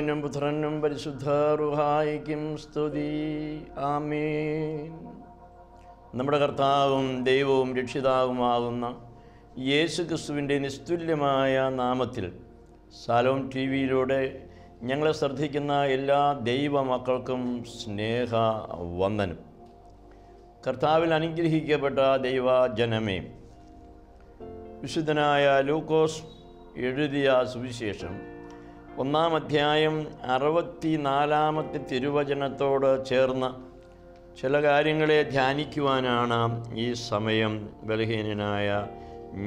പിതാവിനും പുത്രനും പരിശുദ്ധ റൂഹായിക്കും സ്തുതി. ആമേൻ. നമ്മുടെ കർത്താവും ദൈവവും രക്ഷിതാവുമാകുന്ന യേശുക്രിസ്തുവിൻ്റെ നിസ്തുല്യമായ നാമത്തിൽ സാലോം ടി വിയിലൂടെ ഞങ്ങളെ ശ്രദ്ധിക്കുന്ന എല്ലാ ദൈവമക്കൾക്കും സ്നേഹവന്ദനം. കർത്താവിൽ അനുഗ്രഹിക്കപ്പെട്ട ദൈവജനമേ, വിശുദ്ധനായ ലൂക്കോസ് എഴുതിയ സുവിശേഷം 1-ാം അധ്യായം 64-ാമത്തെ തിരുവചനത്തോട് ചേർന്ന് ചില കാര്യങ്ങളെ ധ്യാനിക്കുവാനാണ് ഈ സമയം ബലഹീനനായ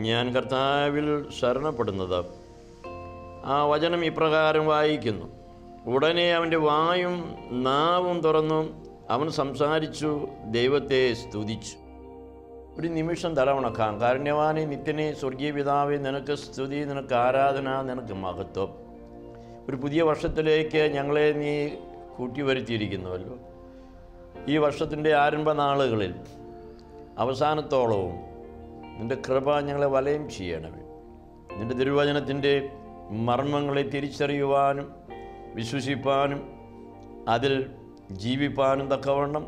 ഞാൻ കർത്താവിൽ ശരണപ്പെടുന്നത്. ആ വചനം ഇപ്രകാരം വായിക്കുന്നു: ഉടനെ അവൻ്റെ വായും നാവും തുറന്നു അവൻ സംസാരിച്ചു, ദൈവത്തെ സ്തുതിച്ചു. ഒരു നിമിഷം തലവണക്കാം. കാരുണ്യവാനെ, നിത്യനെ, സ്വർഗീയ പിതാവേ, നിനക്ക് സ്തുതി, നിനക്ക് ആരാധന, നിനക്ക് മഹത്വം. ഒരു പുതിയ വർഷത്തിലേക്ക് ഞങ്ങളെ നീ കൂട്ടിവരുത്തിയിരിക്കുന്നുവല്ലോ. ഈ വർഷത്തിൻ്റെ ആരംഭ നാളുകളിൽ അവസാനത്തോളവും നിൻ്റെ കൃപ ഞങ്ങളെ വലയം ചെയ്യണമേ. നിൻ്റെ തിരുവചനത്തിൻ്റെ മർമ്മങ്ങളെ തിരിച്ചറിയുവാനും വിശ്വസിപ്പാനും അതിൽ ജീവിപ്പാനും തക്കവണ്ണം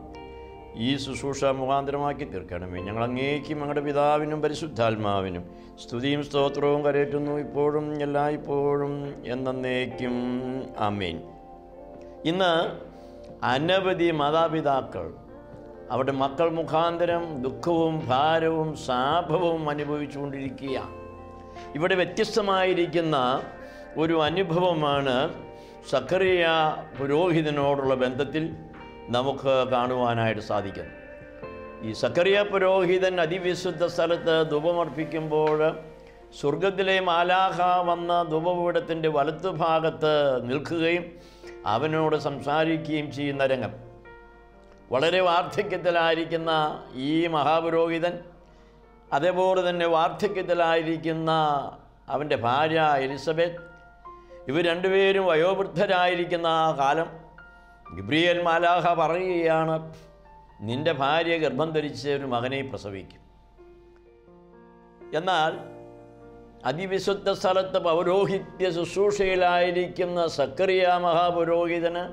ഈ ശുശ്രൂഷ മുഖാന്തരമാക്കി തീർക്കണമേ. ഞങ്ങൾ അങ്ങേക്കും ഞങ്ങളുടെ പിതാവിനും പരിശുദ്ധാത്മാവിനും സ്തുതിയും സ്തോത്രവും കരേറ്റുന്നു, ഇപ്പോഴും എല്ലായ്പ്പോഴും എന്നേക്കും. ആമേൻ. ഇന്ന് അനവധി മാതാപിതാക്കൾ അവരുടെ മക്കൾ മുഖാന്തരം ദുഃഖവും ഭാരവും ശാപവും അനുഭവിച്ചുകൊണ്ടിരിക്കുകയാണ്. ഇവിടെ വ്യത്യസ്തമായിരിക്കുന്ന ഒരു അനുഭവമാണ് സക്കറിയ പുരോഹിതനോടുള്ള ബന്ധത്തിൽ നമുക്ക് കാണുവാനായിട്ട് സാധിക്കുന്നു. ഈ സക്കറിയ പുരോഹിതൻ അതിവിശുദ്ധ സ്ഥലത്ത് ധൂപമർപ്പിക്കുമ്പോൾ സ്വർഗത്തിലെ മാലാഖ വന്ന ധൂപപീഠത്തിൻ്റെ വലത്തുഭാഗത്ത് നിൽക്കുകയും അവനോട് സംസാരിക്കുകയും ചെയ്യുന്ന രംഗം. വളരെ വാർദ്ധക്യത്തിലായിരിക്കുന്ന ഈ മഹാപുരോഹിതൻ, അതേപോലെ തന്നെ വാർദ്ധക്യത്തിലായിരിക്കുന്ന അവൻ്റെ ഭാര്യ എലിസബത്ത്, ഇവർ രണ്ടുപേരും വയോവൃദ്ധരായിരിക്കുന്ന ആ കാലം ഗബ്രിയേൽ മാലാഖ പറയുകയാണ്, നിൻ്റെ ഭാര്യ ഗർഭം ധരിച്ച് ഒരു മകനെ പ്രസവിക്കും. എന്നാൽ അതിവിശുദ്ധ സ്ഥലത്ത് പൗരോഹിത്യ ശുശ്രൂഷയിലായിരിക്കുന്ന സക്കറിയ മഹാപുരോഹിതന്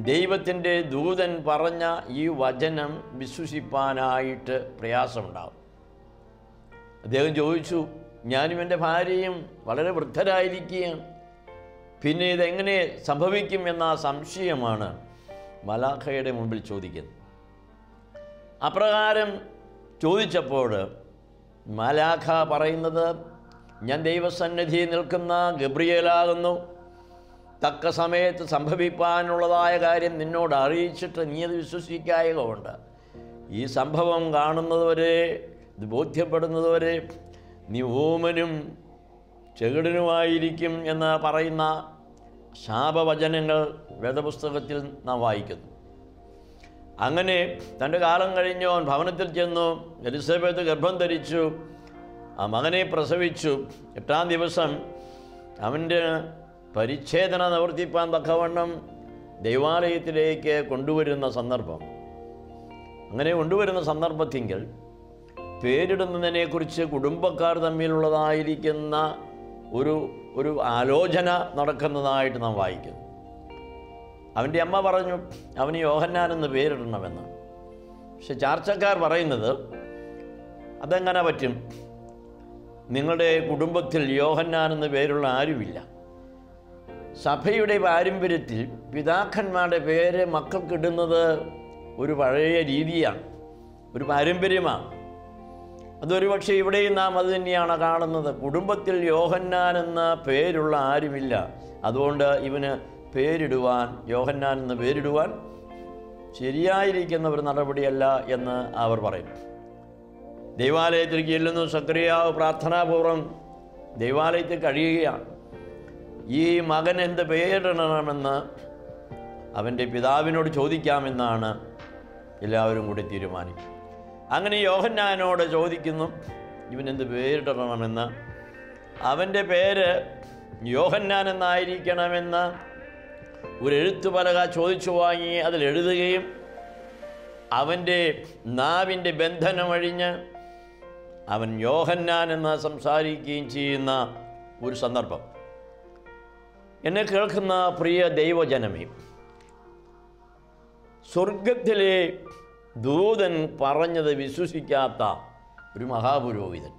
ദൈവത്തിൻ്റെ ദൂതൻ പറഞ്ഞ ഈ വചനം വിശ്വസിപ്പാനായിട്ട് പ്രയാസമുണ്ടാകും. അദ്ദേഹം ചോദിച്ചു, ഞാനും എൻ്റെ ഭാര്യയും വളരെ വൃദ്ധരായിരിക്കുകയാണ്, പിന്നെ ഇതെങ്ങനെ സംഭവിക്കും എന്ന സംശയമാണ് മലാഖയുടെ മുമ്പിൽ ചോദിക്കുന്നത്. അപ്രകാരം ചോദിച്ചപ്പോൾ മലാഖ പറയുന്നത്, ഞാൻ ദൈവസന്നിധിയിൽ നിൽക്കുന്ന ഗബ്രിയേലാകുന്നു, തക്ക സമയത്ത് സംഭവിപ്പാനുള്ളതായ കാര്യം നിന്നോട് അറിയിച്ചിട്ട് നീ അത് വിശ്വസിക്കായക കൊണ്ട് ഈ സംഭവം കാണുന്നതുവരെ, ഇത് ബോധ്യപ്പെടുന്നതുവരെ നീ ഊമനും ചെകിടനുമായിരിക്കും എന്ന് പറയുന്ന ശാപവചനങ്ങൾ വേദപുസ്തകത്തിൽ നാം വായിക്കുന്നു. അങ്ങനെ തൻ്റെ കാലം കഴിഞ്ഞു, അവൻ ഭവനത്തിൽ ചെന്നു, എലിസബത്ത് ഗർഭം ധരിച്ചു, ആ മകനെ പ്രസവിച്ചു. 8-ാം ദിവസം അവൻ്റെ പരിച്ഛേദന നിവർത്തിപ്പാൻ തക്കവണ്ണം ദൈവാലയത്തിലേക്ക് കൊണ്ടുവരുന്ന സന്ദർഭം. അങ്ങനെ കൊണ്ടുവരുന്ന സന്ദർഭത്തിങ്കിൽ പേരിടുന്നതിനെക്കുറിച്ച് കുടുംബക്കാർ തമ്മിലുള്ളതായിരിക്കുന്ന ഒരു ആലോചന നടക്കുന്നതായിട്ട് നാം വായിക്കുന്നു. അവൻ്റെ അമ്മ പറഞ്ഞു, അവന് യോഹന്നാൻ എന്ന് പേരിടണമെന്ന്. പക്ഷെ ചാർച്ചക്കാർ പറയുന്നത്, അതെങ്ങനെ പറ്റും? നിങ്ങളുടെ കുടുംബത്തിൽ യോഹന്നാൻ എന്ന് പേരുള്ള ആരുമില്ല. സഭയുടെ പാരമ്പര്യത്തിൽ പിതാക്കന്മാരുടെ പേര് മക്കൾക്കിടുന്നത് ഒരു പഴയ രീതിയാണ്, ഒരു പാരമ്പര്യമാണ്. അതൊരു പക്ഷേ ഇവിടെയും നാം അത് തന്നെയാണ് കാണുന്നത്. കുടുംബത്തിൽ യോഹന്നാൻ എന്ന പേരുള്ള ആരുമില്ല, അതുകൊണ്ട് ഇവന് പേരിടുവാൻ, യോഹന്നാൻ എന്ന് പേരിടുവാൻ ശരിയായിരിക്കുന്ന ഒരു നടപടിയല്ല എന്ന് അവർ പറയും. ദൈവാലയത്തിലേക്ക് ചെല്ലുന്നു. സക്കറിയാവ് പ്രാർത്ഥനാപൂർവ്വം ദൈവാലയത്തിൽ കഴിയുകയാണ്. ഈ മകൻ എന്ത് പേരിടണമെന്ന് അവൻ്റെ പിതാവിനോട് ചോദിക്കാമെന്നാണ് എല്ലാവരും കൂടി തീരുമാനിക്കും. അങ്ങനെ യോഹന്നാനോട് ചോദിക്കുന്നു, ഇവനെന്ത് പേരിടണമെന്ന്. അവൻ്റെ പേര് യോഹന്നാൻ എന്നായിരിക്കണമെന്ന് ഒരു എഴുത്തുപലക ചോദിച്ചു വാങ്ങി അതിലെഴുതുകയും അവൻ്റെ നാവിൻ്റെ ബന്ധനമഴിഞ്ഞ് അവൻ യോഹന്നാൻ എന്ന് സംസാരിക്കുകയും ചെയ്യുന്ന ഒരു സന്ദർഭം. എന്നെ കേൾക്കുന്ന പ്രിയ ദൈവജനമേ, സ്വർഗത്തിലെ ദൂതൻ പറഞ്ഞത് വിശ്വസിക്കാത്ത ഒരു മഹാപുരോഹിതൻ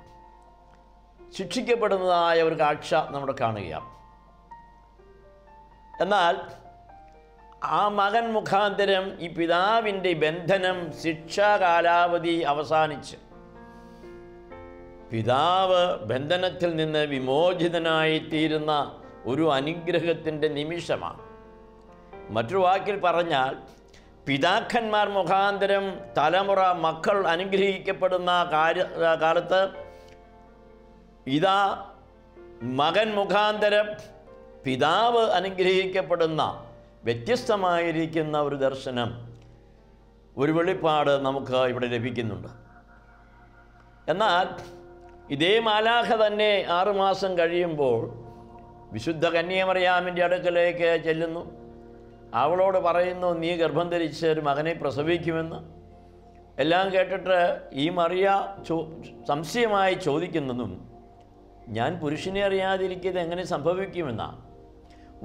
ശിക്ഷിക്കപ്പെടുന്നതായ ഒരു കാഴ്ച നമ്മൾ കാണുകയാണ്. എന്നാൽ ആ മകൻ മുഖാന്തരം ഈ പിതാവിൻ്റെ ബന്ധനം, ശിക്ഷാ കാലാവധി അവസാനിച്ച് പിതാവ് ബന്ധനത്തിൽ നിന്ന് വിമോചിതനായിത്തീരുന്ന ഒരു അനുഗ്രഹത്തിൻ്റെ നിമിഷമാണ്. മറ്റൊരു വാക്കിൽ പറഞ്ഞാൽ, പിതാക്കന്മാർ മുഖാന്തരം തലമുറ മക്കൾ അനുഗ്രഹിക്കപ്പെടുന്ന കാലത്ത് ഇതാ മകൻ മുഖാന്തരം പിതാവ് അനുഗ്രഹിക്കപ്പെടുന്ന വ്യത്യസ്തമായിരിക്കുന്ന ഒരു ദർശനം, ഒരു വെളിപ്പാട് നമുക്ക് ഇവിടെ ലഭിക്കുന്നുണ്ട്. എന്നാൽ ഇതേ മാലാഖ തന്നെ 6 മാസം കഴിയുമ്പോൾ വിശുദ്ധ കന്യാമറിയാമിൻ്റെ അടുക്കലേക്ക് ചെല്ലുന്നു. അവളോട് പറയുന്നു, നീ ഗർഭം ധരിച്ച് ഒരു മകനെ പ്രസവിക്കുമെന്ന്. എല്ലാം കേട്ടിട്ട് ഈ മറിയ സംശയമായി ചോദിക്കുന്നതും, ഞാൻ പുരുഷനെ അറിയാതിരിക്കുന്നത് എങ്ങനെ സംഭവിക്കുമെന്നാണ്.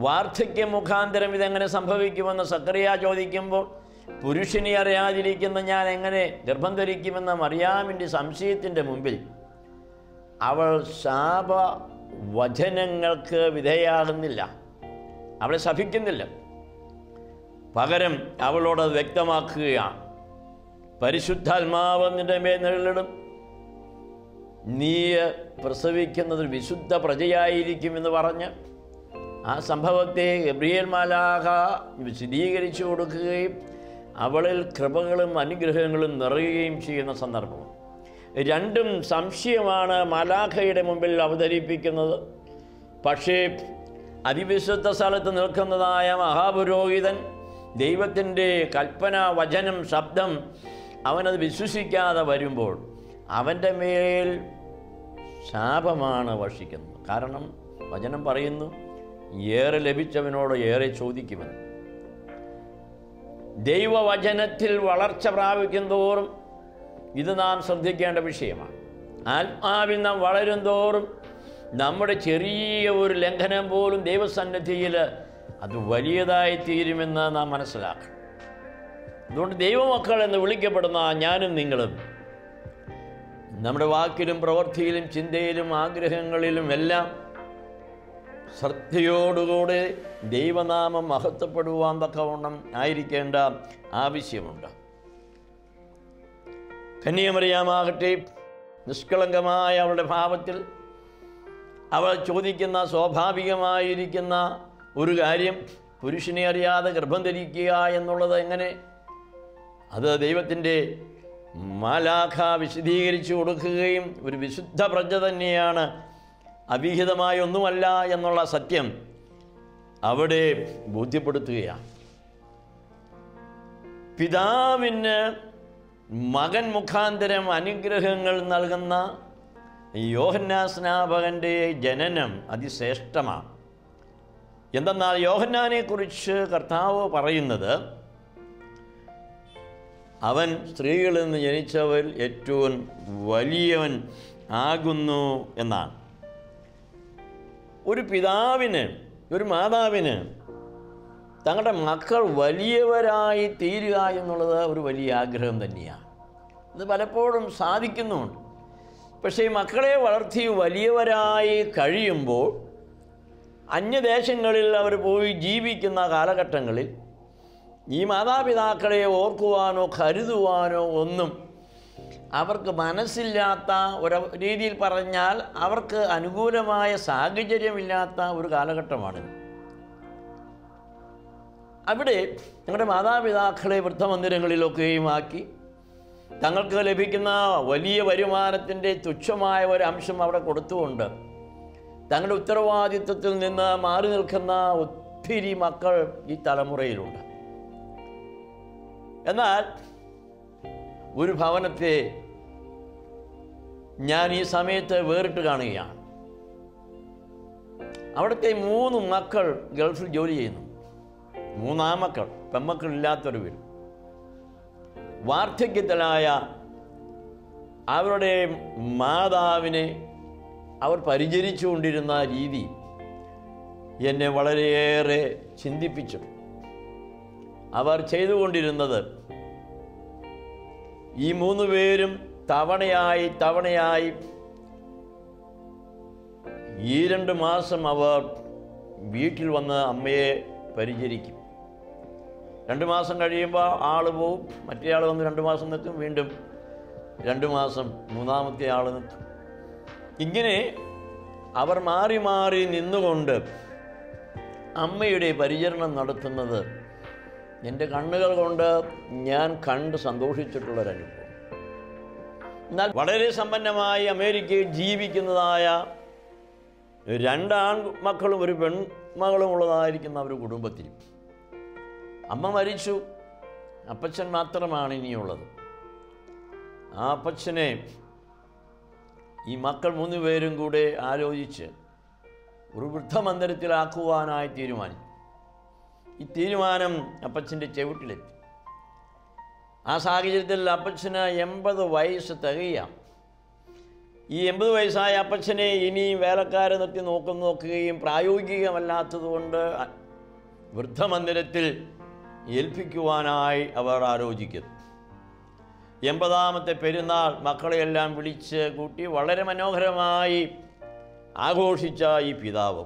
വാർദ്ധക്യ മുഖാന്തരം ഇതെങ്ങനെ സംഭവിക്കുമെന്ന് സക്കറിയ ചോദിക്കുമ്പോൾ, പുരുഷനെ അറിയാതിരിക്കുന്ന ഞാൻ എങ്ങനെ ഗർഭം ധരിക്കുമെന്ന മറിയാമിൻ്റെ സംശയത്തിൻ്റെ മുമ്പിൽ അവൾ ശാപ വചനങ്ങൾക്ക് വിധേയാകുന്നില്ല, അവളെ ശപിക്കുന്നില്ല. പകരം അവളോട് വ്യക്തമാക്കുകയാണ്, പരിശുദ്ധാത്മാവ് നിന്റെ മേൽ നിഴലിടും, നീ പ്രസവിക്കുന്നത് വിശുദ്ധ പ്രജയായിരിക്കുമെന്ന് പറഞ്ഞ് ആ സംഭവത്തെ ഗബ്രിയേൽ മാലാഖ വിശദീകരിച്ചു കൊടുക്കുകയും അവളിൽ കൃപകളും അനുഗ്രഹങ്ങളും നിറയുകയും ചെയ്യുന്ന സന്ദർഭം. രണ്ടും സംശയമാണ് മാലാഖയുടെ മുമ്പിൽ അവതരിപ്പിക്കുന്നത്. പക്ഷേ അതിവിശുദ്ധ സ്ഥലത്ത് നിൽക്കുന്നതായ മഹാപുരോഹിതൻ ദൈവത്തിൻ്റെ കൽപ്പന, വചനം, ശബ്ദം അവനത് വിശ്വസിക്കാതെ വരുമ്പോൾ അവൻ്റെ മേൽ ശാപമാണ് വർഷിക്കുന്നത്. കാരണം വചനം പറയുന്നു, ഏറെ ലഭിച്ചവനോട് ഏറെ ചോദിക്കുമെന്ന്. ദൈവവചനത്തിൽ വളർച്ച പ്രാപിക്കും തോറും ഇത് നാം ശ്രദ്ധിക്കേണ്ട വിഷയമാണ്. ആത്മാവിൽ നാം വളരും തോറും നമ്മുടെ ചെറിയ ഒരു ലംഘനം പോലും ദൈവസന്നിധിയിൽ അത് വലിയതായി തീരുമെന്ന് നാം മനസ്സിലാക്കണം. അതുകൊണ്ട് ദൈവമക്കൾ എന്ന് വിളിക്കപ്പെടുന്ന ഞാനും നിങ്ങളും നമ്മുടെ വാക്കിലും പ്രവൃത്തിയിലും ചിന്തയിലും ആഗ്രഹങ്ങളിലും എല്ലാം ശ്രദ്ധയോടുകൂടി ദൈവനാമം മഹത്വപ്പെടുവാൻ തക്കവണ്ണം ആയിരിക്കേണ്ട ആവശ്യമുണ്ട്. കന്യാമറിയാമാകട്ടെ, നിഷ്കളങ്കമായ അവളുടെ ഭാവത്തിൽ അവൾ ചോദിക്കുന്ന സ്വാഭാവികമായിരിക്കുന്ന ഒരു കാര്യം, പുരുഷനെ അറിയാതെ ഗർഭം ധരിക്കുക എന്നുള്ളത് എങ്ങനെ? അത് ദൈവത്തിൻ്റെ മാലാഖ വിശദീകരിച്ചു കൊടുക്കുകയും ഒരു വിശുദ്ധ പ്രജ തന്നെയാണ്, അവിഹിതമായ ഒന്നുമല്ല എന്നുള്ള സത്യം അവിടെ ബോധ്യപ്പെടുത്തുകയാണ്. പിതാവിന് മകൻ മുഖാന്തരം അനുഗ്രഹങ്ങൾ നൽകുന്ന യോഹന്നാൻ സ്നാപകൻ്റെ ജനനം അതിശ്രേഷ്ഠമാണ്. എന്തെന്നാൽ യോഹന്നാനെക്കുറിച്ച് കർത്താവ് പറയുന്നത്, അവൻ സ്ത്രീകളിൽ നിന്ന് ജനിച്ചവർ ഏറ്റവും വലിയവൻ ആകുന്നു എന്നാണ്. ഒരു പിതാവിന്, ഒരു മാതാവിന് തങ്ങളുടെ മക്കൾ വലിയവരായി തീരുക എന്നുള്ളത് ഒരു വലിയ ആഗ്രഹം തന്നെയാണ്. ഇത് പലപ്പോഴും സാധിക്കുന്നുമുണ്ട്. പക്ഷേ ഈ മക്കളെ വളർത്തി വലിയവരായി കഴിയുമ്പോൾ അന്യദേശങ്ങളിൽ അവർ പോയി ജീവിക്കുന്ന കാലഘട്ടങ്ങളിൽ ഈ മാതാപിതാക്കളെ ഓർക്കുവാനോ കരുതുവാനോ ഒന്നും അവർക്ക് മനസ്സില്ലാത്ത ഒരു രീതിയിൽ പറഞ്ഞാൽ അവർക്ക് അനുകൂലമായ സാഹചര്യമില്ലാത്ത ഒരു കാലഘട്ടമാണ്. അവിടെ ഞങ്ങളുടെ മാതാപിതാക്കളെ വൃദ്ധമന്ദിരങ്ങളിലൊക്കെയും ആക്കി തങ്ങൾക്ക് ലഭിക്കുന്ന വലിയ വരുമാനത്തിൻ്റെ തുച്ഛമായ ഒരു അംശം അവിടെ കൊടുത്തുകൊണ്ട് തങ്ങളുടെ ഉത്തരവാദിത്വത്തിൽ നിന്ന് മാറി നിൽക്കുന്ന ഒത്തിരി മക്കൾ ഈ തലമുറയിലുണ്ട്. എന്നാൽ ഒരു ഭവനത്തെ ഞാൻ ഈ സമയത്ത് വേറിട്ട് കാണുകയാണ്. അവിടുത്തെ 3 മക്കൾ ഗൾഫിൽ ജോലി ചെയ്യുന്നു. 3 ആമക്കൾ, പെമ്മക്കളില്ലാത്തൊരു വീട്. വാർദ്ധക്യത്തിലായ അവരുടെ മാതാവിനെ അവർ പരിചരിച്ചുകൊണ്ടിരുന്ന രീതി എന്നെ വളരെയേറെ ചിന്തിപ്പിച്ചു. അവർ ചെയ്തുകൊണ്ടിരുന്നത് ഈ 3 പേരും തവണയായി ഈ 2 മാസം അവർ വീട്ടിൽ വന്ന് അമ്മയെ പരിചരിക്കും. 2 മാസം കഴിയുമ്പോൾ ആൾ പോവും, മറ്റേ ആൾ വന്ന് 2 മാസം നിൽക്കും, വീണ്ടും 2 മാസം മൂന്നാമത്തെ ആൾ നിൽക്കും. ഇങ്ങനെ അവർ മാറി മാറി നിന്നുകൊണ്ട് അമ്മയുടെ പരിചരണം നടത്തുന്നത് എൻ്റെ കണ്ണുകൾ കൊണ്ട് ഞാൻ കണ്ട് സന്തോഷിച്ചിട്ടുള്ളൊരനുഭവം. എന്നാൽ വളരെ സമ്പന്നമായി അമേരിക്കയിൽ ജീവിക്കുന്നതായ 2 ആൺമക്കളും ഒരു പെൺമകളും ഉള്ളതായിരിക്കുന്ന ഒരു കുടുംബത്തിൽ അമ്മ മരിച്ചു, അപ്പച്ചൻ മാത്രമാണ് ഇനിയുള്ളത്. ആ അപ്പച്ചനെ ഈ മക്കൾ 3 പേരും കൂടെ ആലോചിച്ച് ഒരു വൃദ്ധമന്ദിരത്തിലാക്കുവാനായി തീരുമാനിച്ചു. ഈ തീരുമാനം അപ്പച്ചൻ്റെ ചെവിട്ടിലെത്തി. ആ സാഹചര്യത്തിൽ അപ്പച്ചന് 80 വയസ്സ് തികയാം. ഈ 80 വയസ്സായ അപ്പച്ചനെ ഇനി വേലക്കാരെ നിർത്തി നോക്കുകയും പ്രായോഗികമല്ലാത്തതുകൊണ്ട് വൃദ്ധമന്ദിരത്തിൽ ഏൽപ്പിക്കുവാനായി അവർ ആലോചിക്കുന്നു. 80ാമത്തെ പെരുന്നാൾ മക്കളെയെല്ലാം വിളിച്ച് കൂട്ടി വളരെ മനോഹരമായി ആഘോഷിച്ച ഈ പിതാവ്,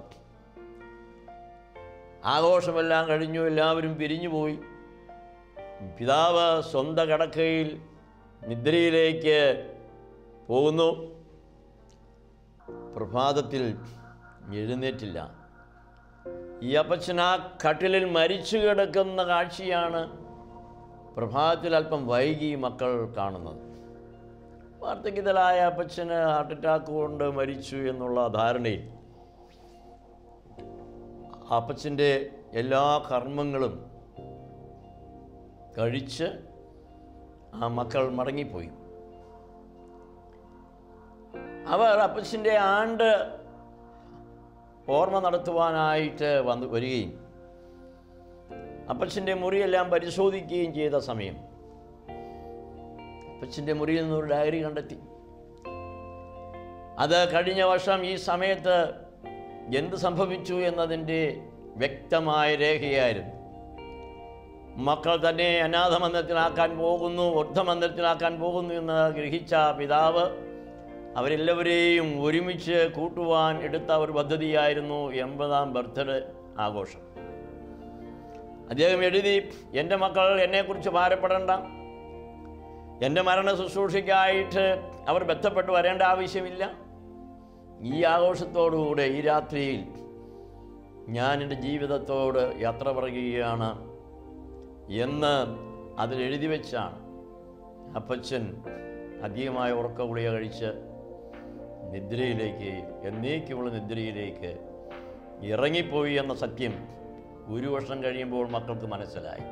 ആഘോഷമെല്ലാം കഴിഞ്ഞു, എല്ലാവരും പിരിഞ്ഞുപോയി. പിതാവ് സ്വന്തം കിടക്കയിൽ നിദ്രയിലേക്ക് പോകുന്നു. പ്രഭാതത്തിൽ എഴുന്നേറ്റില്ല. ഈ അപ്പച്ചൻ ആ കട്ടിലിൽ മരിച്ചു കിടക്കുന്ന കാഴ്ചയാണ് പ്രഭാതത്തിൽ അല്പം വൈകി മക്കൾ കാണുന്നത്. വാർദ്ധക്യത്തിലായ അപ്പച്ചന് ഹാർട്ട് അറ്റാക്ക് കൊണ്ട് മരിച്ചു എന്നുള്ള ധാരണയിൽ അപ്പച്ചൻ്റെ എല്ലാ കർമ്മങ്ങളും കഴിച്ച് ആ മക്കൾ മടങ്ങിപ്പോയി. അവർ അപ്പച്ചൻ്റെ ആണ്ട് ഓർമ്മ നടത്തുവാനായിട്ട് വരികയും അപ്പച്ചൻ്റെ മുറിയെല്ലാം പരിശോധിക്കുകയും ചെയ്ത സമയം അപ്പച്ചൻ്റെ മുറിയിൽ നിന്നൊരു ഡയറി കണ്ടെത്തി. അത് കഴിഞ്ഞ വർഷം ഈ സമയത്ത് എന്ത് സംഭവിച്ചു എന്നതിൻ്റെ വ്യക്തമായ രേഖയായിരുന്നു. മക്കൾ തന്നെ അനാഥമന്ദിരത്തിലാക്കാൻ പോകുന്നു, വൃദ്ധമന്ദിരത്തിലാക്കാൻ പോകുന്നു എന്ന് ഗ്രഹിച്ച പിതാവ് അവരെല്ലാവരെയും ഒരുമിച്ച് കൂട്ടുവാൻ എടുത്ത ഒരു പദ്ധതിയായിരുന്നു 80ാം ബർത്ത്ഡേ ആഘോഷം. അദ്ദേഹം എഴുതി, എൻ്റെ മക്കൾ എന്നെക്കുറിച്ച് ഭാരപ്പെടേണ്ട, എൻ്റെ മരണ ശുശ്രൂഷയ്ക്കായിട്ട് അവർ ബന്ധപ്പെട്ട് വരേണ്ട ആവശ്യമില്ല. ഈ ആഘോഷത്തോടുകൂടെ ഈ രാത്രിയിൽ ഞാൻ എൻ്റെ ജീവിതത്തോട് യാത്ര പറയുകയാണ് എന്ന് അതിലെഴുതി വെച്ചാണ് അപ്പച്ചൻ അധികമായ ഉറക്ക ഗുളിക കഴിച്ച് നിദ്രയിലേക്ക്, എന്നേക്കുമുള്ള നിദ്രയിലേക്ക് ഇറങ്ങിപ്പോയി എന്ന സത്യം 1 വർഷം കഴിയുമ്പോൾ മക്കൾക്ക് മനസ്സിലായി.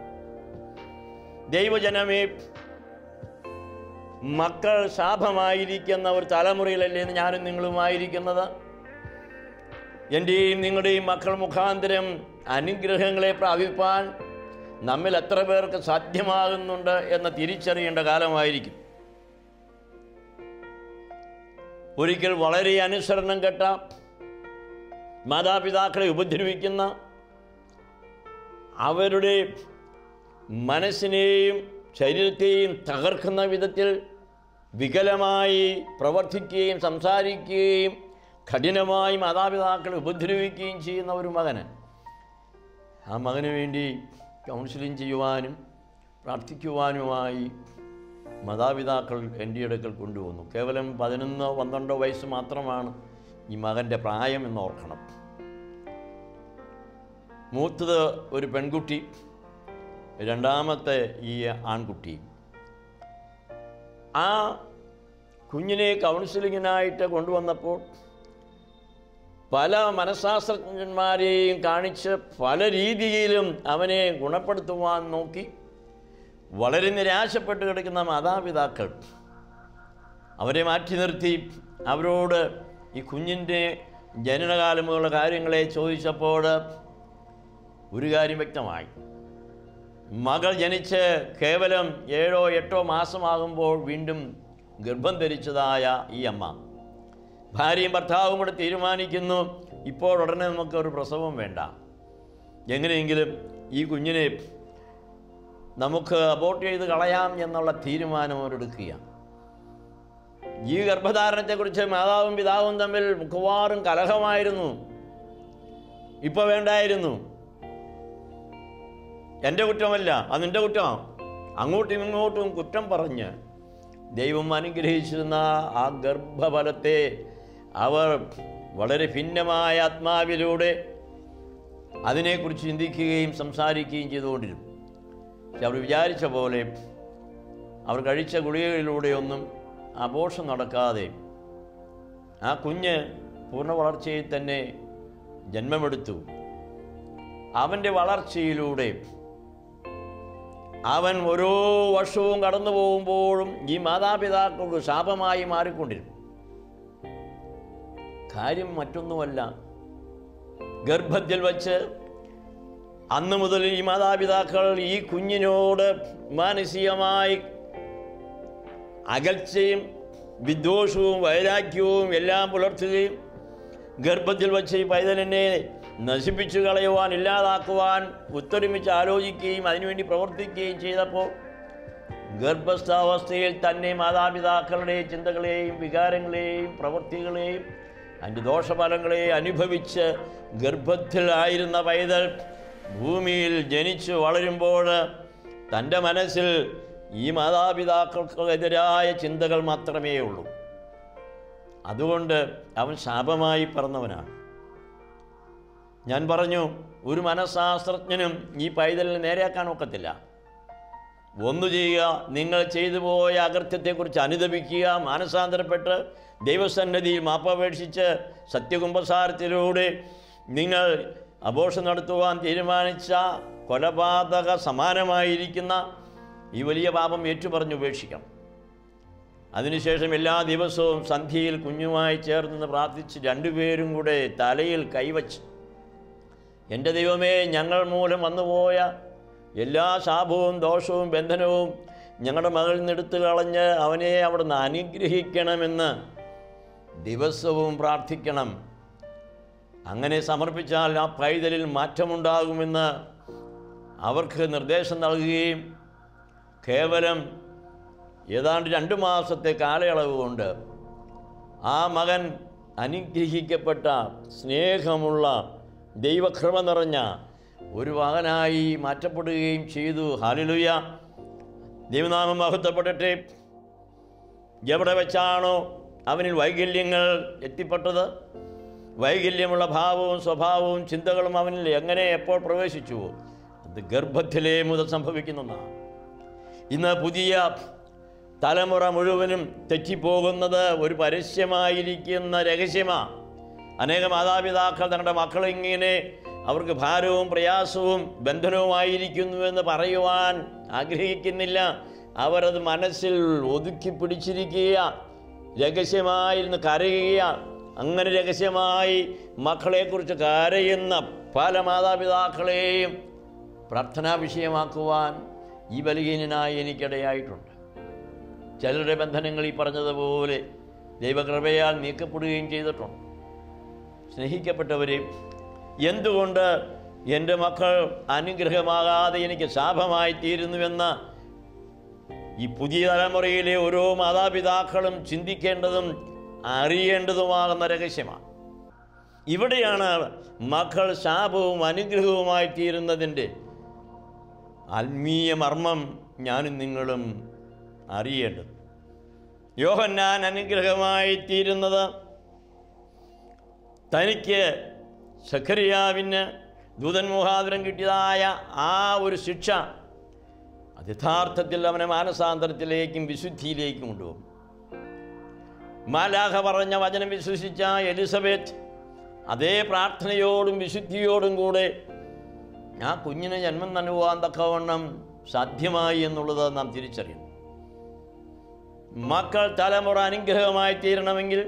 ദൈവജനമേ, മക്കൾ ശാപമായിരിക്കുന്ന ഒരു തലമുറയിലല്ലേ ഞാനും നിങ്ങളുമായിരിക്കുന്നത്? എൻ്റെയും നിങ്ങളുടെയും മക്കൾ മുഖാന്തരം അനുഗ്രഹങ്ങളെ പ്രാപിപ്പാൻ നമ്മിൽ എത്ര പേർക്ക് സാധ്യമാകുന്നുണ്ട് എന്ന് തിരിച്ചറിയേണ്ട കാലമായിരിക്കും. ഒരിക്കൽ വളരെ അനുസരണം കെട്ട മാതാപിതാക്കളെ ഉപദ്രവിക്കുന്ന, അവരുടെ മനസ്സിനെയും ശരീരത്തെയും തകർക്കുന്ന വിധത്തിൽ വികലമായി പ്രവർത്തിക്കുകയും സംസാരിക്കുകയും കഠിനമായി മാതാപിതാക്കളെ ഉപദ്രവിക്കുകയും ചെയ്യുന്ന ഒരു മകന്, ആ മകന് വേണ്ടി കൗൺസിലിംഗ് ചെയ്യുവാനും പ്രാർത്ഥിക്കുവാനുമായി മാതാപിതാക്കൾ എൻ്റെ അടുക്കൽ കൊണ്ടുവന്നു. കേവലം 11-12 വയസ്സ് മാത്രമാണ് ഈ മകൻ്റെ പ്രായം എന്ന് ഓർക്കണം. മൂത്തത് ഒരു പെൺകുട്ടി, രണ്ടാമത്തെ ഈ ആൺകുട്ടി. ആ കുഞ്ഞിനെ കൗൺസിലിങ്ങിനായിട്ട് കൊണ്ടുവന്നപ്പോൾ പല മനഃശാസ്ത്രജ്ഞന്മാരെയും കാണിച്ച് പല രീതിയിലും അവനെ ഗുണപ്പെടുത്തുവാൻ നോക്കി. വളരെ നിരാശപ്പെട്ട് കിടക്കുന്ന മാതാപിതാക്കൾ അവരെ മാറ്റി നിർത്തി അവരോട് ഈ കുഞ്ഞിൻ്റെ ജനനകാലം മുതലുള്ള കാര്യങ്ങളെ ചോദിച്ചപ്പോൾ ഒരു കാര്യം വ്യക്തമായി. മകൾ ജനിച്ച് കേവലം 7-8 മാസമാകുമ്പോൾ വീണ്ടും ഗർഭം ധരിച്ചതായ ഈ അമ്മ, ഭാര്യയും ഭർത്താവും കൂടെ തീരുമാനിക്കുന്നു, ഇപ്പോൾ ഉടനെ നമുക്കൊരു പ്രസവം വേണ്ട, എങ്ങനെയെങ്കിലും ഈ കുഞ്ഞിനെ നമുക്ക് അബോർട്ട് ചെയ്ത് കളയാം എന്നുള്ള തീരുമാനം അവരെടുക്കുക. ഈ ഗർഭധാരണത്തെക്കുറിച്ച് മാതാവും പിതാവും തമ്മിൽ മിക്കവാറും കലഹമായിരുന്നു. ഇപ്പോൾ വേണ്ടായിരുന്നു, എൻ്റെ കുറ്റമല്ല, അത് നിൻ്റെ കുറ്റമാണ്, അങ്ങോട്ടും ഇങ്ങോട്ടും കുറ്റം പറഞ്ഞ് ദൈവം അനുഗ്രഹിച്ചിരുന്ന ആ ഗർഭഫലത്തെ അവർ വളരെ ഭിന്നമായ ആത്മാവിലൂടെ അതിനെക്കുറിച്ച് ചിന്തിക്കുകയും സംസാരിക്കുകയും ചെയ്തുകൊണ്ടിരുന്നു. പക്ഷെ അവർ വിചാരിച്ച പോലെ അവർ കഴിച്ച ഗുളികകളിലൂടെയൊന്നും അബോർഷൻ നടക്കാതെ ആ കുഞ്ഞ് പൂർണ്ണ വളർച്ചയിൽ തന്നെ ജന്മമെടുത്തു. അവൻ്റെ വളർച്ചയിലൂടെ അവൻ ഓരോ വർഷവും കടന്നു പോകുമ്പോഴും ഈ മാതാപിതാക്കൾക്ക് ശാപമായി മാറിക്കൊണ്ടിരുന്നു. കാര്യം മറ്റൊന്നുമല്ല, ഗർഭത്തിൽ വച്ച് അന്ന് മുതൽ ഈ മാതാപിതാക്കൾ ഈ കുഞ്ഞിനോട് മാനസികമായി അകൽച്ചയും വിദ്വേഷവും വൈരാഗ്യവും എല്ലാം പുലർത്തുകയും ഗർഭത്തിൽ വച്ച് ഈ പൈതലിനെ നശിപ്പിച്ചു കളയുവാൻ, ഇല്ലാതാക്കുവാൻ ഒത്തൊരുമിച്ച് ആലോചിക്കുകയും അതിനുവേണ്ടി പ്രവർത്തിക്കുകയും ചെയ്തപ്പോൾ ഗർഭസ്ഥാവസ്ഥയിൽ തന്നെ മാതാപിതാക്കളുടെ ചിന്തകളെയും വികാരങ്ങളെയും പ്രവൃത്തികളെയും അതിൻ്റെ ദോഷഫലങ്ങളെയും അനുഭവിച്ച് ഗർഭത്തിലായിരുന്ന പൈതൽ ഭൂമിയിൽ ജനിച്ചു വളരുമ്പോൾ തൻ്റെ മനസ്സിൽ ഈ മാതാപിതാക്കൾക്കെതിരായ ചിന്തകൾ മാത്രമേ ഉള്ളൂ. അതുകൊണ്ട് അവൻ ശാപമായി പിറന്നവനാണ്. ഞാൻ പറഞ്ഞു, ഒരു മനഃശാസ്ത്രജ്ഞനും ഈ പൈതലിനെ നേരെയാക്കാൻ ഒക്കത്തില്ല. ഒന്നു ചെയ്യുക, നിങ്ങൾ ചെയ്തു പോയ അകൃത്യത്തെക്കുറിച്ച് അനുദപിക്കുക, മാനസാന്തരപ്പെട്ട് ദൈവസന്നിധിയിൽ മാപ്പപേക്ഷിച്ച് സത്യകുമ്പസാരത്തിലൂടെ നിങ്ങൾ അബോർഷൻ നടത്തുവാൻ തീരുമാനിച്ച കൊലപാതക സമാനമായിരിക്കുന്ന ഈ വലിയ പാപം ഏറ്റുപറഞ്ഞ് ഉപേക്ഷിക്കണം. അതിനുശേഷം എല്ലാ ദിവസവും സന്ധ്യയിൽ കുഞ്ഞുമായി ചേർന്ന് പ്രാർത്ഥിച്ച് രണ്ടുപേരും കൂടെ തലയിൽ കൈവച്ച്, എൻ്റെ ദൈവമേ, ഞങ്ങൾ മൂലം വന്നുപോയ എല്ലാ ശാപവും ദോഷവും ബന്ധനവും ഞങ്ങളുടെ മകളിൽ നിന്ന് എടുത്തു കളഞ്ഞ് അവനെ അവിടുന്ന് അനുഗ്രഹിക്കണമെന്ന് ദിവസവും പ്രാർത്ഥിക്കണം. അങ്ങനെ സമർപ്പിച്ചാൽ ആ പൈതലിൽ മാറ്റമുണ്ടാകുമെന്ന് അവർക്ക് നിർദ്ദേശം നൽകുകയും കേവലം ഏതാണ്ട് 2 മാസത്തെ കാലയളവ് കൊണ്ട് ആ മകൻ അനുഗ്രഹിക്കപ്പെട്ട സ്നേഹമുള്ള ദൈവകൃപ നിറഞ്ഞ ഒരു മകനായി മാറ്റപ്പെടുകയും ചെയ്തു. ഹല്ലേലൂയ, ദൈവനാമം മഹത്വപ്പെടട്ടെ. എവിടെ വെച്ചാണോ അവനിൽ വൈകല്യങ്ങൾ എത്തിപ്പെട്ടത്, വൈകല്യമുള്ള ഭാവവും സ്വഭാവവും ചിന്തകളും അവനിൽ എങ്ങനെ എപ്പോൾ പ്രവേശിച്ചു, അത് ഗർഭത്തിലേ മുതൽ സംഭവിക്കുന്നതാണ്. ഇന്ന് പുതിയ തലമുറ മുഴുവനും തെറ്റിപ്പോകുന്നത് ഒരു പരസ്യമായിരിക്കുന്ന രഹസ്യമാണ്. അനേക മാതാപിതാക്കൾ തങ്ങളുടെ മക്കളിങ്ങനെ അവർക്ക് ഭാരവും പ്രയാസവും ബന്ധനവുമായിരിക്കുന്നുവെന്ന് പറയുവാൻ ആഗ്രഹിക്കുന്നില്ല. അവരത് മനസ്സിൽ ഒതുക്കി പിടിച്ചിരിക്കുക, രഹസ്യമായിരുന്ന് കരയുക. അങ്ങനെ രഹസ്യമായി മക്കളെക്കുറിച്ച് കരയുന്ന പല മാതാപിതാക്കളെയും പ്രാർത്ഥനാ വിഷയമാക്കുവാൻ ഈ ബലഹീനനായി എനിക്കിടയായിട്ടുണ്ട്. ചിലരുടെ ബന്ധനങ്ങൾ ഈ പറഞ്ഞതുപോലെ ദൈവകൃപയാൽ നീക്കപ്പെടുകയും ചെയ്തിട്ടുണ്ട്. സ്നേഹിക്കപ്പെട്ടവരെ, എന്തുകൊണ്ട് എൻ്റെ മക്കൾ അനുഗ്രഹമാകാതെ എനിക്ക് ശാപമായി തീരുന്നുവെന്ന് ഈ പുതിയ തലമുറയിലെ ഓരോ മാതാപിതാക്കളും ചിന്തിക്കേണ്ടതും അറിയേണ്ടതുമാകുന്ന രഹസ്യമാണ്. ഇവിടെയാണ് മക്കൾ ശാപവും അനുഗ്രഹവുമായി തീരുന്നതിൻ്റെ ആത്മീയ മർമ്മം ഞാനും നിങ്ങളും അറിയേണ്ടത്. യോഹന്നാൻ അനുഗ്രഹമായി തീരുന്നത് തനിക്ക് സഖറിയാവിന് ദൂതൻ മുഖാന്തരം കിട്ടിയതായ ആ ഒരു ശിക്ഷ അത് യഥാർത്ഥത്തിൽ അവനെ മാനസാന്തരത്തിലേക്കും വിശുദ്ധിയിലേക്കും കൊണ്ടുപോകും. മാലാഖ പറഞ്ഞ വചനം വിശ്വസിച്ച എലിസബത്ത് അതേ പ്രാർത്ഥനയോടും വിശുദ്ധിയോടും കൂടെ ആ കുഞ്ഞിന് ജന്മം നൽകുവാൻ തക്കവണ്ണം സാധ്യമായി എന്നുള്ളത് നാം തിരിച്ചറിയണം. മക്കൾ തലമുറ അനുഗ്രഹമായി തീരണമെങ്കിൽ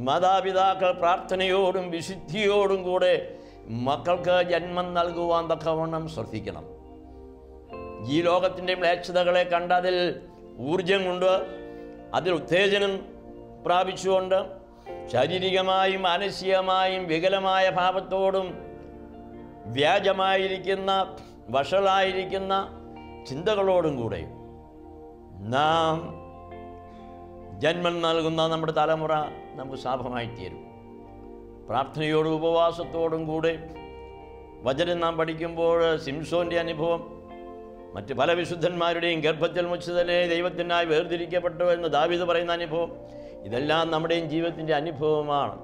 മാതാപിതാക്കൾ പ്രാർത്ഥനയോടും വിശുദ്ധിയോടും കൂടെ മക്കൾക്ക് ജന്മം നൽകുവാൻ തക്കവണ്ണം ശ്രദ്ധിക്കണം. ഈ ലോകത്തിൻ്റെ മ്ലേച്ഛതകളെ കണ്ട് അതിൽ ഊർജം കൊണ്ട്, അതിൽ ഉത്തേജനം പ്രാപിച്ചുകൊണ്ട് ശാരീരികമായും മാനസികമായും വികലമായ ഭാവത്തോടും വ്യാജമായിരിക്കുന്ന വഷളായിരിക്കുന്ന ചിന്തകളോടും കൂടെ നാം ജന്മം നൽകുന്ന നമ്മുടെ തലമുറ നമുക്ക് ശാപമായി തീരും. പ്രാർത്ഥനയോടും ഉപവാസത്തോടും കൂടെ വചനം നാം പഠിക്കുമ്പോൾ സിംസോൻ്റെ അനുഭവം, മറ്റ് പല വിശുദ്ധന്മാരുടെയും ഗർഭത്തിൽ മുച്ചതനെ ദൈവത്തിനായി വേർതിരിക്കപ്പെട്ടു എന്ന് ദാവീദ് പറയുന്ന അനുഭവം, ഇതെല്ലാം നമ്മുടെയും ജീവിതത്തിൻ്റെ അനുഭവമാണ്.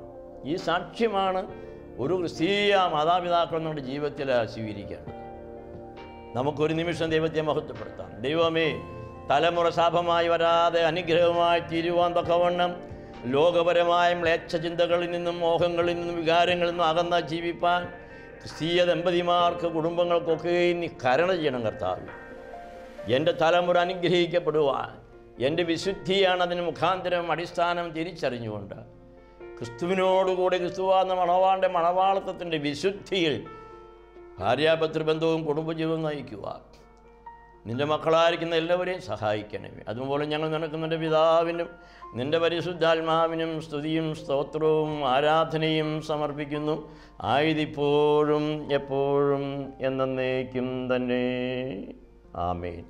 ഈ സാക്ഷ്യമാണ് ഒരു ക്രിസ്തീയ മാതാപിതാക്കൾ നമ്മുടെ ജീവിതത്തിൽ സ്വീകരിക്കേണ്ടത്. നമുക്കൊരു നിമിഷം ദൈവത്തെ മഹത്വപ്പെടുത്താം. ദൈവമേ, തലമുറ ശാപമായി വരാതെ അനുഗ്രഹമായി തീരുവാൻ തക്കവണ്ണം ലോകപരമായ മ്ലേച്ഛ ചിന്തകളിൽ നിന്നും മോഹങ്ങളിൽ നിന്നും വികാരങ്ങളിൽ നിന്നും അകന്ന ജീവിപ്പാൻ ക്രിസ്തീയ ദമ്പതിമാർക്ക് കുടുംബങ്ങൾക്കൊക്കെ നീ കരുണ ചെയ്യണം കർത്താവേ. എൻ്റെ തലമുറ അനുഗ്രഹിക്കപ്പെടുവാൻ എൻ്റെ വിശുദ്ധിയാണ് അതിന് മുഖാന്തരം അടിസ്ഥാനം തിരിച്ചറിഞ്ഞുകൊണ്ട് ക്രിസ്തുവിനോടുകൂടി ക്രിസ്തുവാന്ന മണവാളുടെ മണവാളത്വത്തിൻ്റെ വിശുദ്ധിയിൽ ഭാര്യാഭർത്തൃബന്ധവും കുടുംബജീവിതവും നയിക്കുക. നിൻ്റെ മക്കളായിരിക്കുന്ന എല്ലാവരെയും സഹായിക്കണമേ. അതുപോലെ ഞങ്ങൾ നിനക്ക് നിൻ്റെ പിതാവിനും നിൻ്റെ പരിശുദ്ധാത്മാവിനും സ്തുതിയും സ്തോത്രവും ആരാധനയും സമർപ്പിക്കുന്നു. ആയതിപ്പോഴും എപ്പോഴും എന്നേക്കും തന്നെ. ആമേൻ.